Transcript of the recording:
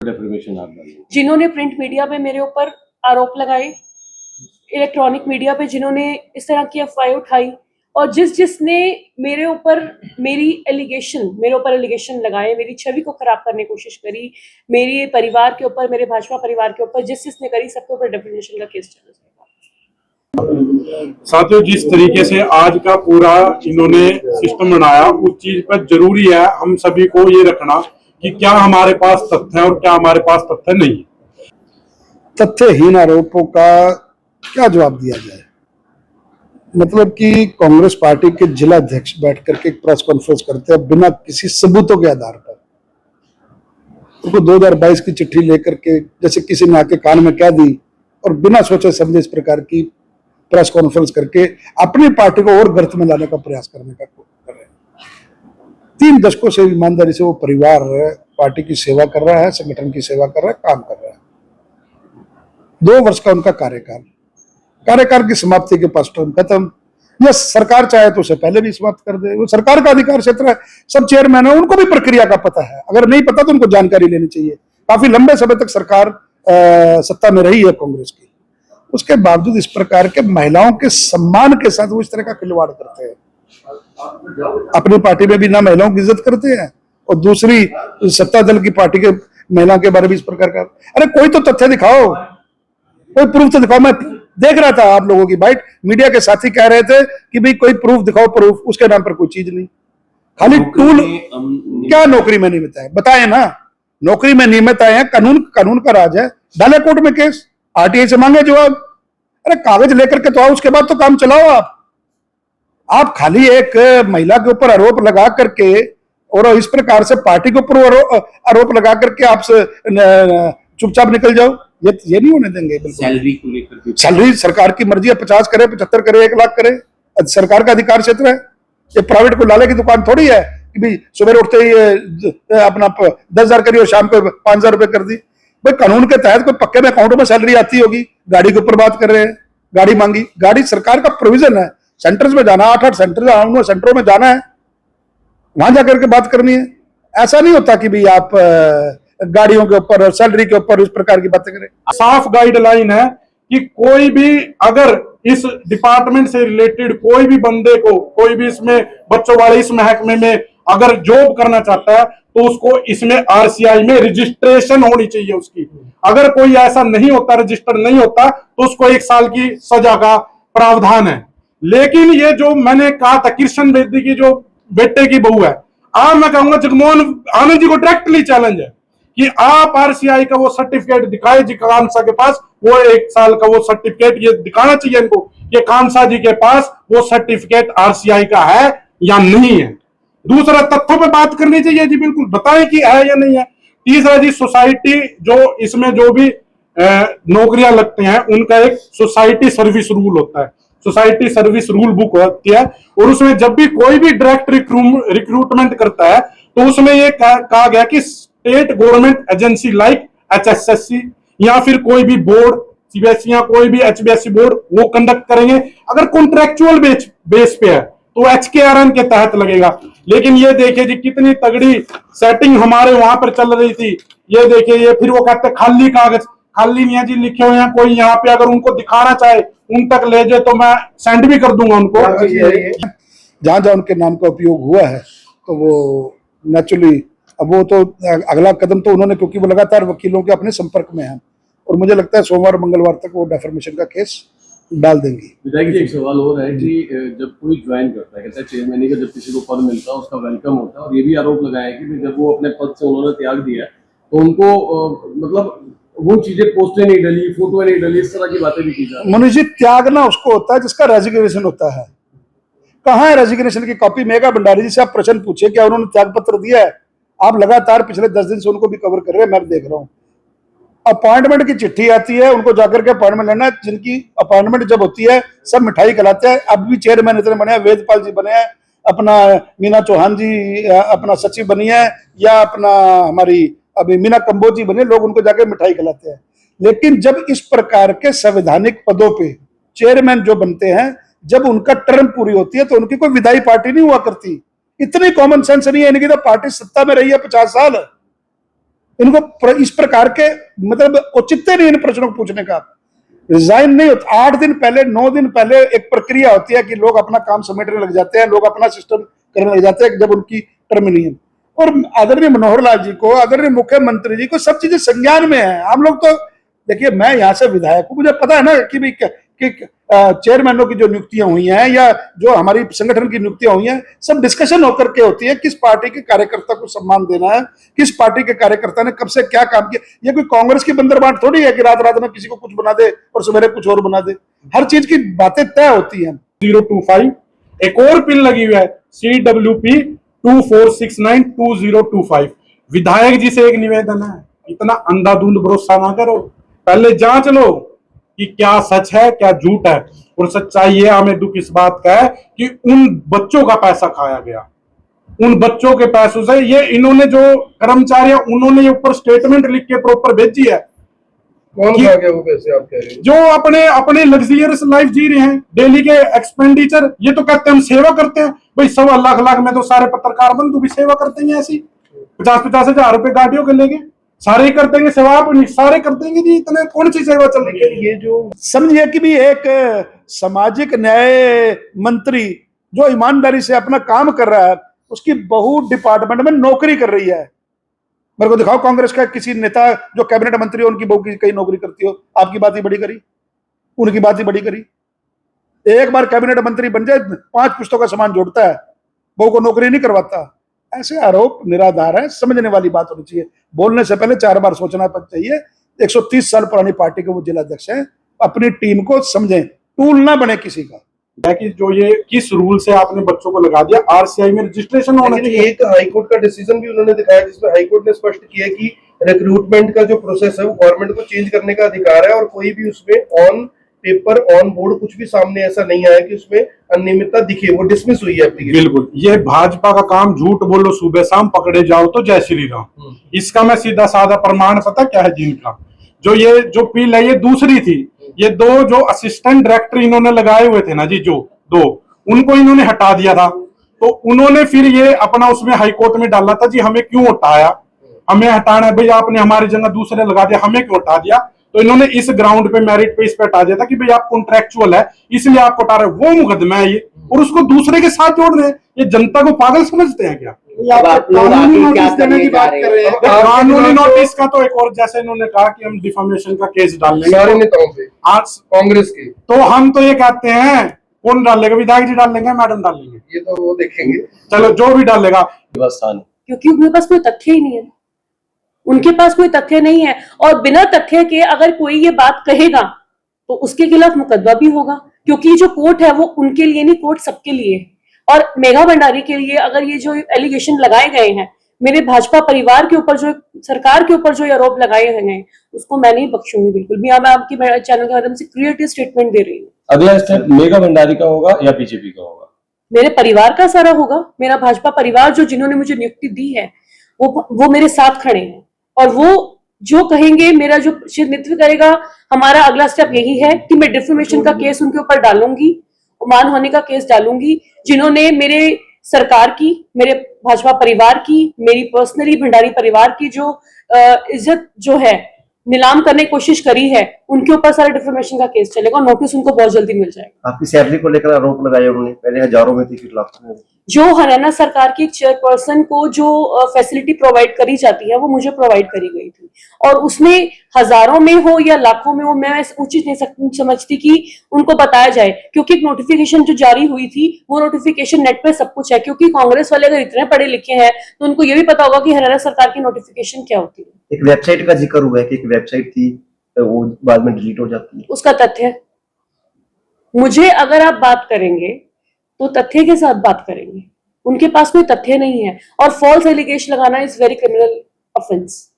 डेफर्मेशन आप डालिए। जिन्होंने प्रिंट मीडिया पे मेरे ऊपर आरोप लगाए, इलेक्ट्रॉनिक मीडिया पे जिन्होंने इस तरह की अफवाहें उठाई, और जिसने मेरे ऊपर एलिगेशन लगाए, मेरी छवि को खराब करने की कोशिश करी, मेरे परिवार के ऊपर, मेरे भाजपा परिवार के ऊपर जिसने करी, सबके ऊपर डेफिनेशन का केस चल रहा है। साथियों, जिस तरीके से आज का पूरा इन्होंने सिस्टम बनाया, उस चीज पर जरूरी है हम सभी को ये रखना कि क्या हमारे पास तथ्य है और क्या हमारे पास तथ्य नहीं है। तथ्यहीन आरोपों का क्या जवाब दिया जाए? मतलब कि कांग्रेस पार्टी के जिला अध्यक्ष बैठ करके एक प्रेस कॉन्फ्रेंस करते हैं बिना किसी सबूतों के आधार पर। उनको 2022 की चिट्ठी लेकर के जैसे किसी ने आके कान में कह दी और बिना सोचे समझे इस प्रकार की प्रेस कॉन्फ्रेंस करके अपनी पार्टी को और गर्त में लाने का प्रयास करने का कर रहे हैं। 3 दशकों से ईमानदारी से वो परिवार पार्टी की सेवा कर रहा है, संगठन की सेवा कर रहा है, काम कर रहा है। 2 वर्ष का उनका कार्यकाल की समाप्ति के पास टर्म खत्म। यह सरकार चाहे तो उसे पहले भी समाप्त कर दे, वो सरकार का अधिकार क्षेत्र है। सब चेयरमैन है, उनको भी प्रक्रिया का पता है, अगर नहीं पता तो उनको जानकारी लेनी चाहिए। काफी लंबे समय तक सरकार सत्ता में रही है कांग्रेस की, उसके बावजूद इस प्रकार के महिलाओं के सम्मान के साथ वो इस तरह का खिलवाड़ करते हैं। अपनी पार्टी में भी ना महिलाओं की इज्जत करते हैं और दूसरी सत्ता दल की पार्टी के महिलाओं के बारे में इस प्रकार का। अरे कोई तो तथ्य दिखाओ, कोई प्रूफ तो दिखाओ। मैं देख रहा था आप लोगों की बाइट, मीडिया के साथी कह रहे थे कि भाई कोई प्रूफ दिखाओ, प्रूफ, उसके नाम पर कोई चीज नहीं, खाली टूल। क्या नौकरी में नियमित है? बताए ना, नौकरी में नियमित आए हैं, कानून का राज है, डाले कोर्ट में केस, आरटीआई से मांगे जवाब। अरे कागज लेकर के तो आओ, उसके बाद तो काम चलाओ। आप खाली एक महिला के ऊपर आरोप लगा करके और इस प्रकार से पार्टी के ऊपर आरोप लगा करके आप चुपचाप निकल जाओ, ये नहीं होने देंगे। सैलरी को लेकर, सैलरी सरकार की मर्जी है, 50 करे, 75 करे, 1 लाख करे, सरकार का अधिकार क्षेत्र है। ये प्राइवेट को लाले की दुकान थोड़ी है कि भाई सुबह उठते ही अपना 10,000 करी और शाम को 5,000 रुपए कर दी। भाई कानून के तहत कोई पक्के में अकाउंट में सैलरी आती होगी। गाड़ी के ऊपर बात कर रहे हैं, गाड़ी मांगी, गाड़ी सरकार का प्रोविजन है। सेंटर्स में जाना, 8-8 सेंटरों में जाना है, वहां जाकर के बात करनी है। ऐसा नहीं होता कि भाई आप गाड़ियों के ऊपर और सैलरी के ऊपर इस प्रकार की बातें करें। साफ गाइडलाइन है कि कोई भी अगर इस डिपार्टमेंट से रिलेटेड कोई भी बंदे को, कोई भी इसमें बच्चों वाले इस महकमे में अगर जॉब करना चाहता है तो उसको इसमें आरसीआई में रजिस्ट्रेशन होनी चाहिए उसकी। अगर कोई ऐसा नहीं होता, रजिस्टर नहीं होता, तो उसको 1 साल की सजा का प्रावधान है। लेकिन ये जो मैंने कहा था, कृष्ण बेदी की जो बेटे की बहू है, मैं कहूंगा जगमोहन आनंद जी को डायरेक्टली चैलेंज है कि आप आरसीआई का वो सर्टिफिकेट दिखाए जी कांसा के पास, वो 1 साल का वो सर्टिफिकेट ये दिखाना चाहिए इनको कि कांसा जी के पास वो सर्टिफिकेट आरसीआई का है या नहीं है। दूसरा, तथ्यों पे बात करनी चाहिए जी, बिल्कुल बताएं कि है या नहीं है। तीसरा जी, सोसाइटी जो इसमें जो भी नौकरियां लगते हैं उनका एक सोसाइटी सर्विस रूल होता है, सोसाइटी सर्विस रूल बुक होती है, और उसमें जब भी कोई भी डायरेक्ट रिक्रूटमेंट करता है तो उसमें ये कहा गया कि state government agency like HSSC या फिर कोई भी बोर्ड, सीबीएसई या कोई भी एचबीएससी बोर्ड, वो कंडक्ट करेंगे। अगर कॉन्ट्रेक्चुअल बेस पे है तो एचकेआरएन के तहत लगेगा। लेकिन ये देखिए जी कितनी तगड़ी सेटिंग हमारे वहां पर चल रही थी। ये देखिए, ये फिर वो कहते हैं खाली कागज, खाली नहीं है जी, लिखे हुए हैं। कोई यहाँ पे अगर उनको दिखाना चाहे उन तक ले जाए तो मैं सेंड भी कर दूंगा उनको। जहां जहां उनके नाम का उपयोग हुआ है तो वो नेचुरली, अब वो तो अगला कदम तो उन्होंने, क्योंकि वो लगातार वकीलों के अपने संपर्क में हैं और मुझे लगता है सोमवार मंगलवार तक वो डेफर्मेशन का केस डाल देंगी। विधायक जी, एक सवाल और है कि जब कोई ज्वाइन करता है, कहता है चेयरमैन का, जब किसी को पद मिलता है उसका वेलकम होता है, और ये भी आरोप लगाया है कि जब वो अपने पद से उन्होंने त्याग दिया तो उनको मतलब वो चीजें पोस्टें नहीं डली, फोटो नहीं डली, इस तरह की बातें भी की जा रही। मनुष्य त्यागना उसको होता है जिसका रेजिग्नेशन होता है। कहाँ है रेजिग्नेशन की कॉपी? मेघा भंडारी जी से आप प्रश्न पूछे, क्या उन्होंने त्याग पत्र दिया है? आप लगातार पिछले 10 दिन से उनको भी कवर कर रहे हैं, मैं देख रहा हूँ। अपॉइंटमेंट की चिट्ठी आती है, उनको जाकर के अपॉइंटमेंट लेना है। जिनकी अपॉइंटमेंट जब होती है सब मिठाई खिलाते हैं। अब भी चेयरमैन इतने बने हैं, वेदपाल जी बने हैं, अपना मीना चौहान जी अपना सचिव बनी है, या अपना हमारी अभी मीना कंबोज जी बने, लोग उनको जाकर मिठाई खिलाते हैं। लेकिन जब इस प्रकार के संवैधानिक पदों पे चेयरमैन जो बनते हैं, जब उनका टर्म पूरी होती है तो उनकी कोई विधायी पार्टी नहीं हुआ करती। इतनी कॉमन सेंस नहीं है इनकी। तो पार्टी सत्ता में रही है 50 साल, इस प्रकार के मतलब औचित्य नहीं इन प्रश्नों को पूछने का। रिजाइन नहीं होता, 8 दिन पहले 9 दिन पहले एक प्रक्रिया होती है कि लोग अपना काम समेटने लग जाते हैं, लोग अपना सिस्टम करने लग जाते हैं जब उनकी टर्म नहीं है। और आदरणीय मनोहर लाल जी को, आदरणीय मुख्यमंत्री जी को सब चीजें संज्ञान में है। हम लोग तो देखिए, मैं यहाँ से विधायक हूँ, मुझे पता है ना कि भाई चेयरमैनों की जो नियुक्तियां हुई हैं या जो हमारी संगठन की नियुक्तियां हुई हैं, सब डिस्कशन होकर के होती है। किस पार्टी के कार्यकर्ता को सम्मान देना है, किस पार्टी के कार्यकर्ता ने कब से क्या काम किया। ये कोई कांग्रेस की बंदरबाट थोड़ी है कि रात रात में किसी को कुछ बना दे और सवेरे कुछ और बना दे। हर चीज की बातें तय होती हैं। 025 एक और पिन लगी हुई है CWP 24692025। विधायक जी से एक निवेदन है, इतना अंधाधुंध भरोसा ना करो, पहले जांच लो कि क्या सच है क्या झूठ है। और सच्चाई ये, हमें दुख इस बात का है कि उन बच्चों का पैसा खाया गया, उन बच्चों के पैसों से। ये इन्होंने जो कर्मचारी, उन्होंने ये ऊपर स्टेटमेंट लिख के प्रॉपर भेजी है। कौन खा गया वो पैसे आप कह रहे हैं? जो अपने अपने लग्जरियस लाइफ जी रहे हैं, डेली के एक्सपेंडिचर। ये तो कहते हैं हम सेवा करते हैं भाई, 1.25 लाख में तो सारे पत्रकार बंधु भी सेवा करते हैं ऐसी। 50-50 हजार रुपए गाड़ियों के लेके सारे ही कर देंगे सेवा, आप नहीं सारे कर देंगे जी। इतने कौन सी सेवा चल रही है? ये जो समझिए कि भी एक सामाजिक न्याय मंत्री जो ईमानदारी से अपना काम कर रहा है, उसकी बहू डिपार्टमेंट में नौकरी कर रही है। मेरे को दिखाओ कांग्रेस का किसी नेता जो कैबिनेट मंत्री हो, उनकी बहू की कहीं नौकरी करती हो। आपकी बात ही बड़ी करी, उनकी बात ही बड़ी करी। एक बार कैबिनेट मंत्री बन जाए, 5 पुस्तकों का सामान जोड़ता है, बहू को नौकरी नहीं करवाता। ऐसे आरोप निराधार है, समझने वाली बात होनी चाहिए। बोलने से पहले 4 बार सोचना चाहिए। 130 साल पुरानी पार्टी के वो जिलाध्यक्ष हैं, अपनी टीम को समझें, टूल ना बने किसी का। कि जो ये किस रूल से आपने बच्चों को लगा दिया, RCI में रजिस्ट्रेशन होना चाहिए। एक हाईकोर्ट का डिसीजन भी उन्होंने दिखाया, जिसमें हाईकोर्ट ने स्पष्ट किया कि रिक्रूटमेंट का जो प्रोसेस है वो गवर्नमेंट को चेंज करने का अधिकार है, और कोई भी उसमें ऑन पेपर ऑन बोर्ड कुछ भी सामने ऐसा नहीं आया कि उसमें अनियमितता दिखे, वो डिसमिस हुई है एप्लीकेशन। बिल्कुल, ये भाजपा का काम, झूठ बोलो सुबह शाम, पकड़े जाओ तो जय श्री राम। इसका मैं सीधा साधा प्रमाण पता क्या है जिनका, जो ये जो पील है ये दूसरी थी। ये 2 जो असिस्टेंट डायरेक्टर इन्होंने लगाए हुए थे ना जी, जो 2 उनको इन्होंने हटा दिया था। तो उन्होंने फिर ये अपना उसमें हाईकोर्ट में डाला था जी, हमें क्यों हटाया, हमें हटाना है भाई, आपने हमारी जगह दूसरे लगा दिया, हमें क्यों हटा दिया। तो इन्होंने इस ग्राउंड पे मेरिट पे इस पे हटा दिया था कि भाई आप कॉन्ट्रैक्चुअल है इसलिए आपको हटा रहे। वो मुकदमा है ये, और उसको दूसरे के साथ जोड़ रहे हैं। ये जनता को पागल समझते हैं क्या? कानूनी नोटिस देने की बात कर रहे हैं। कानूनी नोटिस का तो एक और, जैसे इन्होंने कहा कि हम डिफामेशन का केस डालेंगे सारे नेताओं पे, आज कांग्रेस के, तो हम तो ये कहते हैं कौन डालेगा, विधायक जी डालेंगे, मैडम डालेंगे, ये तो वो देखेंगे। चलो जो भी डालेगा। व्यवस्था नहीं, क्योंकि उनके पास कोई तथ्य ही नहीं है। उनके पास कोई तथ्य नहीं है, और बिना तथ्य के अगर कोई ये बात कहेगा तो उसके खिलाफ मुकदमा भी होगा, क्योंकि जो कोर्ट है वो उनके लिए नहीं, कोर्ट सबके लिए है। और मेघा भंडारी के लिए अगर ये जो एलिगेशन लगाए गए हैं, मेरे भाजपा परिवार के ऊपर, जो सरकार के ऊपर जो आरोप लगाए गए हैं, उसको मैं नहीं बख्शूंगी बिल्कुल भी। मैं आपकी चैनल के माध्यम से क्लियर स्टेटमेंट दे रही हूँ। अगला स्टेप मेघा भंडारी का होगा या बीजेपी का होगा? मेरे परिवार का सारा होगा। मेरा भाजपा परिवार जो जिन्होंने मुझे नियुक्ति दी है वो मेरे साथ खड़े हैं, और वो जो कहेंगे, मेरा जो नेतृत्व करेगा। हमारा अगला स्टेप यही है कि मैं डिफेमेशन का केस उनके ऊपर डालूंगी, मानहानि का केस डालूंगी। जिन्होंने मेरे सरकार की, मेरे भाजपा परिवार की, मेरी पर्सनली भंडारी परिवार की जो इज्जत जो है नीलाम करने की कोशिश करी है, उनके ऊपर सारा डिफेमेशन का केस चलेगा, और नोटिस उनको बहुत जल्दी मिल जाएगा। आपकी सैलरी को लेकर आरोप लगाए उन्होंने, पहले हजारों में थी फिर लाखों में। जो हरियाणा सरकार की चेयरपर्सन को जो फैसिलिटी प्रोवाइड करी जाती है वो मुझे प्रोवाइड करी गई थी, और उसमें हजारों में हो या लाखों में हो, मैं उचित नहीं समझती कि उनको बताया जाए, क्योंकि एक नोटिफिकेशन जो जारी हुई थी वो नोटिफिकेशन नेट पे सब कुछ है। क्योंकि कांग्रेस वाले अगर इतने पढ़े लिखे हैं तो उनको ये भी पता होगा कि हरियाणा सरकार की नोटिफिकेशन क्या होती है। एक वेबसाइट का जिक्र हुआ है कि एक वेबसाइट थी वो बाद में डिलीट हो जाती है, उसका तथ्य मुझे, अगर आप बात करेंगे तो तथ्य के साथ बात करेंगे। उनके पास कोई तथ्य नहीं है, और फॉल्स एलिगेशन लगाना इज वेरी क्रिमिनल ऑफेंस।